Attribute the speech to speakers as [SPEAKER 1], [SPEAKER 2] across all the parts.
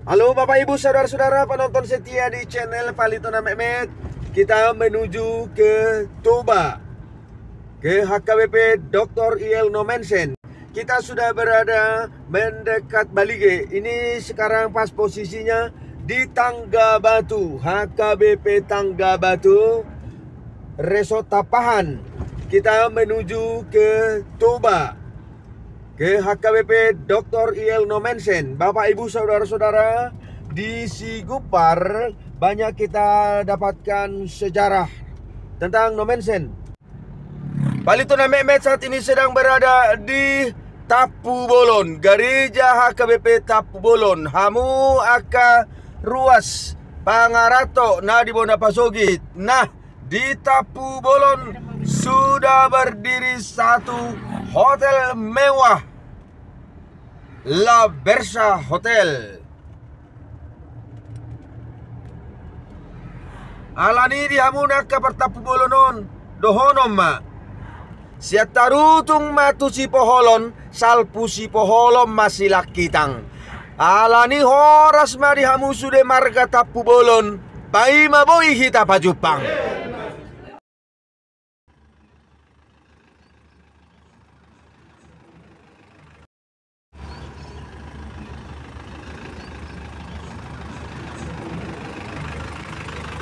[SPEAKER 1] Halo Bapak Ibu Saudara-saudara penonton setia di channel Palitona Mehmet. Kita menuju ke Toba, ke HKBP Dr. IL Nomensen. Kita sudah berada mendekat Balige. Ini sekarang pas posisinya di Tangga Batu, HKBP Tangga Batu, Resort Tapahan. Kita menuju ke Toba, ke HKBP Dr. IL Nomensen. Bapak Ibu Saudara-saudara, di Sigupar banyak kita dapatkan sejarah tentang Nomensen. Palitona Mehmet saat ini sedang berada di Tapu Bolon, Gereja HKBP Tapu Bolon. Hamu aka ruas Pangarato na di Bona Pasogit. Nah, di Tapu Bolon sudah berdiri satu hotel mewah, La Bersa Hotel. Alani di hamuna ka Tapu Bolonon dohonom ma. Siat tarutung matu si poholon, salpu si poholom masilak kitang. Alani horas ma di hamu sude marga Tapu Bolon, pai maboy hita pajupang.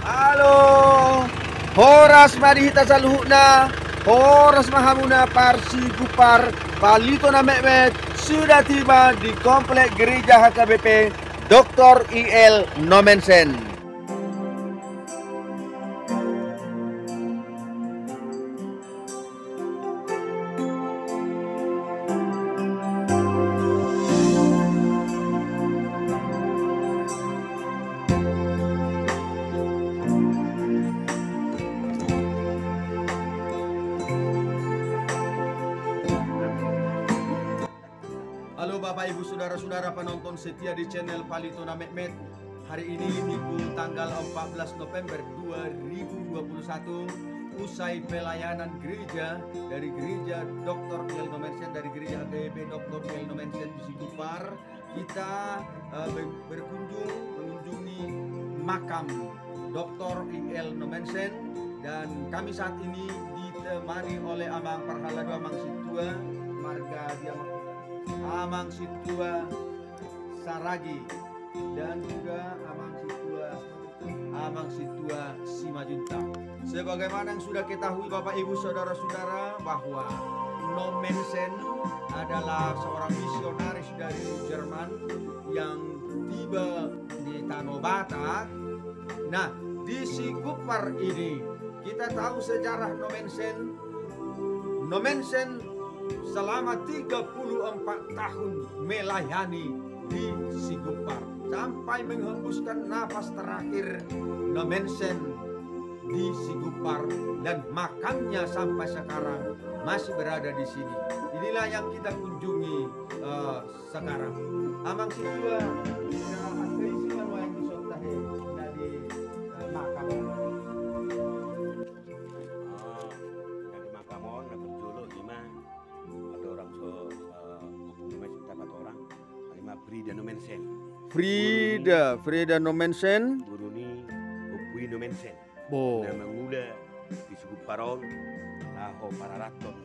[SPEAKER 1] Halo, horas madihita saluhuna, horas mahamuna parsi Gupar, Palitona Mehmet sudah tiba di komplek gereja HKBP Dr. IL Nomensen. Halo Bapak Ibu Saudara-saudara penonton setia di channel Palitona Mehmet. Hari ini Minggu tanggal 14 November 2021, usai pelayanan gereja dari gereja Dr. IL Nomensen, dari gereja HKBP Dr. IL Nomensen di Sigupar, kita mengunjungi makam Dr. IL Nomensen, dan kami saat ini ditemani oleh Amang Perhala Dua Amang Situa Marga Diamang Amang Situa Saragi, dan juga Amang Situa Simajunta. Sebagaimana yang sudah ketahui Bapak Ibu Saudara-saudara, bahwa Nomensen adalah seorang misionaris dari Jerman yang tiba di Tanah Batak. Nah, di Sigupar ini kita tahu sejarah Nomensen. Nomensen selama 34 tahun melayani di Sigupar sampai menghembuskan nafas terakhir. Nomensen di Sigupar dan makamnya sampai sekarang masih berada di sini. Inilah yang kita kunjungi sekarang. Amang Situa keisian yang disotahe dari makam. Frida Nomensen.
[SPEAKER 2] Buruni Opui Nomensen.
[SPEAKER 1] Bo.
[SPEAKER 2] Nama mula di Siguparon, Laho Pararaton,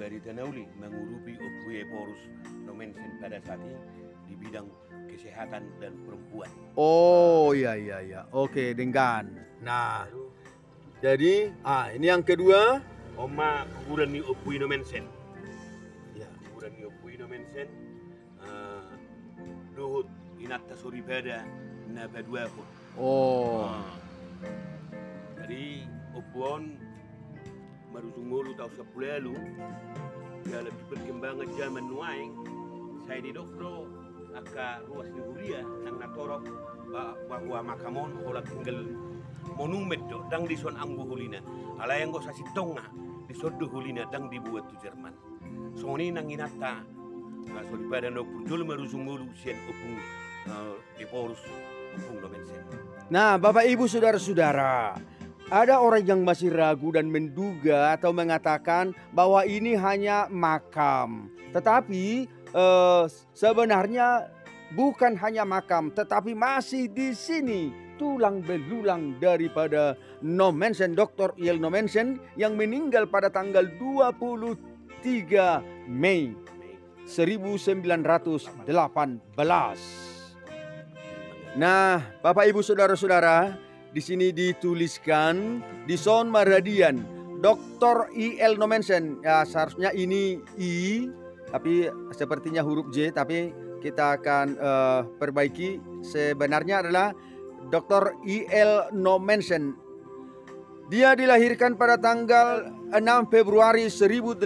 [SPEAKER 2] Bari Tanauli mengurupi Opui Eporus Nomensen pada saat ini di bidang kesehatan dan perempuan.
[SPEAKER 1] Oh iya. Oke, dengan. Nah, jadi ini yang kedua.
[SPEAKER 2] Oma Burani Opui Nomensen.
[SPEAKER 1] Ya.
[SPEAKER 2] Burani Opui Nomensen. Dohut inatta soribada na baduahun.
[SPEAKER 1] Oh.
[SPEAKER 2] Jadi Opuon marusungulu tahun 10 lalu, dalam perkembangan zaman nuaing, saya di dokro aka ruas Liguria nang natorok bahwa makamon holat tinggal monumen do dang dison anggu hulina alayang go sasitonga disodo hulina dang dibuat tu Jerman. Soni nang inata so di pada no purjul marusungulu sian opung Eporus opung Nomensen.
[SPEAKER 1] Nah, Bapak Ibu Saudara-saudara, ada orang yang masih ragu dan menduga atau mengatakan bahwa ini hanya makam. Tetapi sebenarnya bukan hanya makam, tetapi masih di sini tulang belulang daripada Nommensen, Dr. E.L. Nommensen yang meninggal pada tanggal 23 Mei 1918. Nah, Bapak Ibu Saudara-saudara, di sini dituliskan di Son Maradian, Dr. E.L. Nommensen. Ya, seharusnya ini I, tapi sepertinya huruf J, tapi kita akan perbaiki. Sebenarnya adalah Dr. E.L. Nommensen. Dia dilahirkan pada tanggal 6 Februari 1834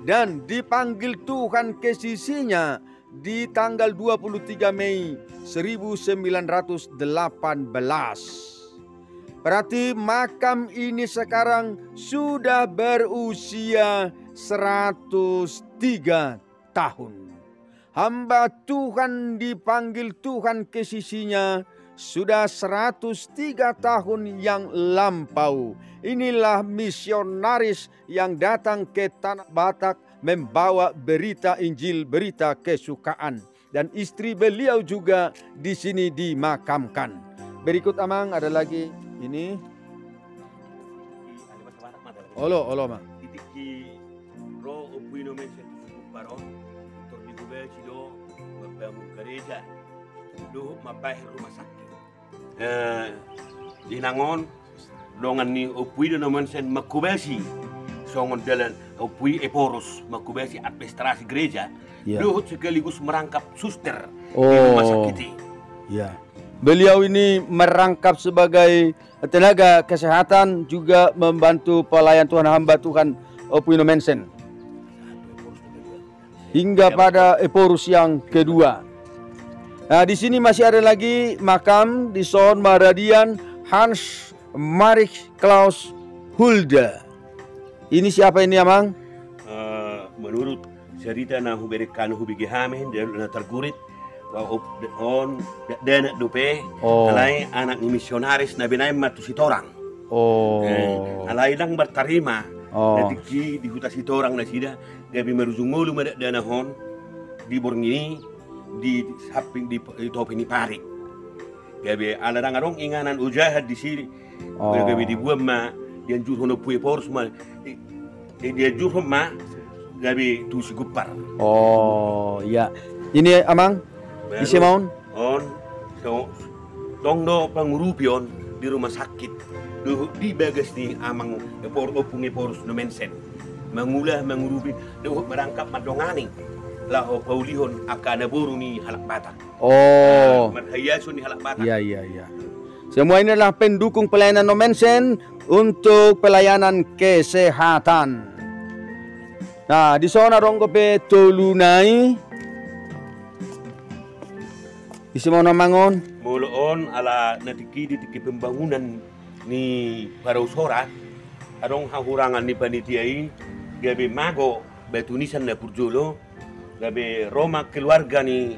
[SPEAKER 1] dan dipanggil Tuhan ke sisinya di tanggal 23 Mei 1918. Berarti makam ini sekarang sudah berusia 103 tahun. Hamba Tuhan dipanggil Tuhan ke sisinya sudah 103 tahun yang lampau. Inilah misionaris yang datang ke tanah Batak membawa berita Injil, berita kesukaan. Dan istri beliau juga di sini dimakamkan. Berikut Amang ada lagi ini. Olo ma.
[SPEAKER 2] Itiki ro opui Nommensen paron torni gubeci do membangun gereja do mabahir rumah sakit. Dinangon dongan ni opui Nommensen makubesi songon dalan opui Eporus makubesi administrasi gereja. Do sekaligus merangkap suster di rumah sakit.
[SPEAKER 1] Ya. Beliau ini merangkap sebagai tenaga kesehatan, juga membantu pelayan Tuhan, hamba Tuhan Opui Nommensen hingga pada Eporus yang kedua. Nah, di sini masih ada lagi makam di Son Maradian, Hans Marich Klaus Hulda. Ini siapa ini, Amang?
[SPEAKER 2] Menurut cerita na huberikan hubigihamen dan tergurit on dana dope alai anak misionaris na binay matusitorang. Alai lang bertarima natiki di huta sitorang na sida gabi maruzungulu dana hon di borngini di samping di topi ni parik gabi alarang arong inganan ujahat di sini gabi di buam ma dian jurhono pue pors ma dia jurhom ma gabi tu sigupar.
[SPEAKER 1] Ya, ini Amang isi maun
[SPEAKER 2] on so tongdo pangurupion di rumah sakit di bagas ni Amang opung Eporus Nommensen mangurupi merangkap madongani lah paulihon akana boru ni halak batak. Marhayasun ni halak batak.
[SPEAKER 1] Iya. Semua ini adalah pendukung pelayanan Nommensen untuk pelayanan kesehatan. Nah, di sana ronggo pe tolunai isi mau namangon
[SPEAKER 2] muluon ala natiki pembangunan ni Parausora adong hahurangan ni panitiai gabe mago betunisan na purjolo gabe Roma keluarga ni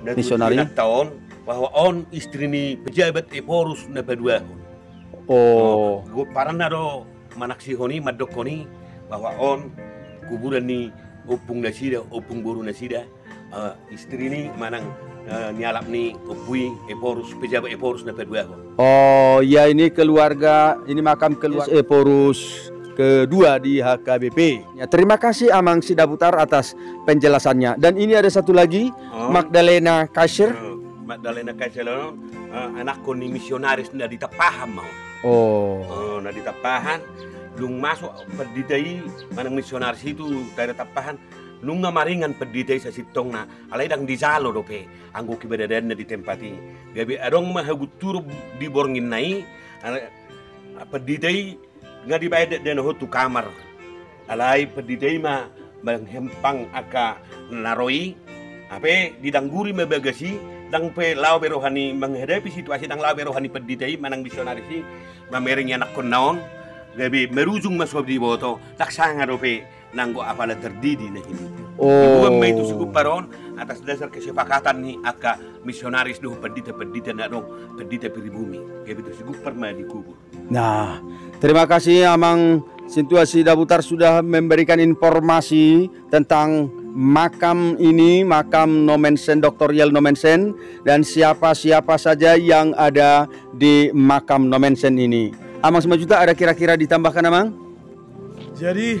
[SPEAKER 1] misionari
[SPEAKER 2] tahun bahwa on istri ni pejabat Eporus na paduahon. Parang naro manaksihoni madokoni bahwa on kuburan ni opung nasida opung boru nasida istri ini manang nyalap ni opui Eporus pejabat Eporus na paduahon.
[SPEAKER 1] Ya, ini keluarga, ini makam keluarga Eporus kedua di HKBP. Ya, terima kasih Amang Sidaputar atas penjelasannya. Dan ini ada satu lagi, Magdalena Kaiser.
[SPEAKER 2] Magdalena Kaiser anak ni misionaris na ditapaham mau. Na ditapahan lung masuk perditai manang misionaris itu dari tapahan lung maringan perditai sa sitong na alay dang dijalo dope anggo kibadadan na ditempati gabi adong mahaguturo di borngin nai perditai nga dibayad den hotu kamar alay perditai ma manghempang aka naroi ape didangguri mabagasi dang pe lao berohani menghadapi situasi dang lao berohani perditai manang misionaris mamering anak konaon gabi merujung masuk di boto laksanga dope nanggo apala terdidi na ini. Ibu may itu sugu paron atas dasar kesepakatan ni aka misionaris do pendita na dong pendita pribumi. Gabi itu sugu perma dikubur.
[SPEAKER 1] Nah, terima kasih Amang Sintua Sidaputar sudah memberikan informasi tentang makam ini, makam Nommensen, Dr. Yel Nommensen, dan siapa-siapa saja yang ada di makam Nommensen ini. Amang 5 juta ada kira-kira ditambahkan Amang?
[SPEAKER 3] Jadi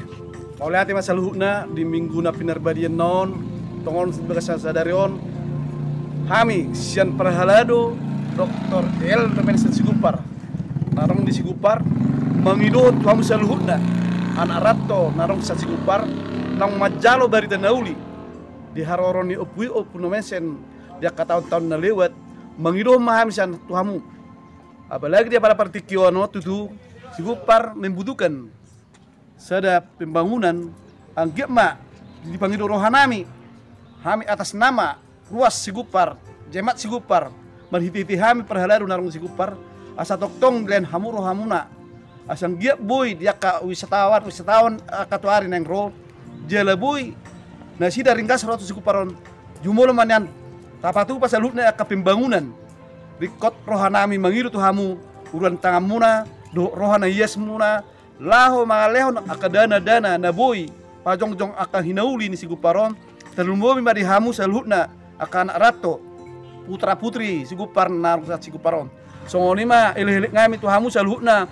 [SPEAKER 3] mau lihat masa luhukna di minggu na pinarbadian non tongon sebagai sadarion kami sian perhalado Dr. El Nommensen Sigupar narong di Sigupar mangidot kamu saluhukna anak rato narong sa Sigupar nang majalo barita nauli di haroroni opui opu Nommensen dia tahun-tahun na lewat mangido maham sian tuhamu apalagi dia pada partikion waktu itu Sigupar membutuhkan sada pembangunan ang gema dipanggil rohanami kami atas nama ruas Sigupar jemat Sigupar marhiti kami perhalado narong Sigupar asa toktong glen hamu rohamuna asang giat boy dia ka wisatawan katuari nang ro jela boy na sida ringgas rotu Siguparon jumolo manyan tapatu pasalutna ka pembangunan rikot rohanami mangiru tu hamu uruan tangan muna rohana yes muna laho mga lehon akadana-dana na boy pajongjong aka hinauli ni Siguparon terlumbomi mari hamu salutna aka anak rato putra putri Sigupar narong sa Siguparon songoni ma ilih-ilih ngami tu hamu salutna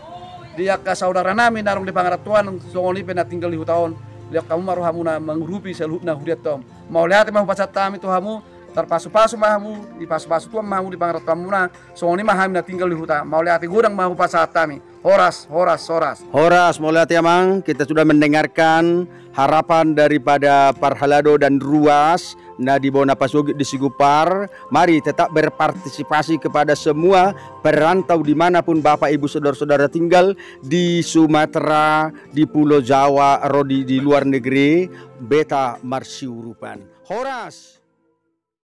[SPEAKER 3] dia ka saudara nami narong di pangaratuan songoni pena tinggal di hutaon dia kamu maru hamu na mangrupi salutna huriat tom mau lihat mahu pasat tami tu hamu terpasu-pasu mahamu di pasu-pasu tuam mahamu di pangaratuan muna songoni mahami na tinggal di hutan mau lihat gudang mahu pasat tami Horas mau lihat ya Mang, kita sudah mendengarkan harapan daripada Parhalado dan Ruas nah di bawah Napasugi di Sigupar. Mari tetap berpartisipasi kepada semua perantau dimanapun Bapak Ibu Saudara-saudara tinggal di Sumatera, di Pulau Jawa, atau di luar negeri. Beta marsiurupan. Horas.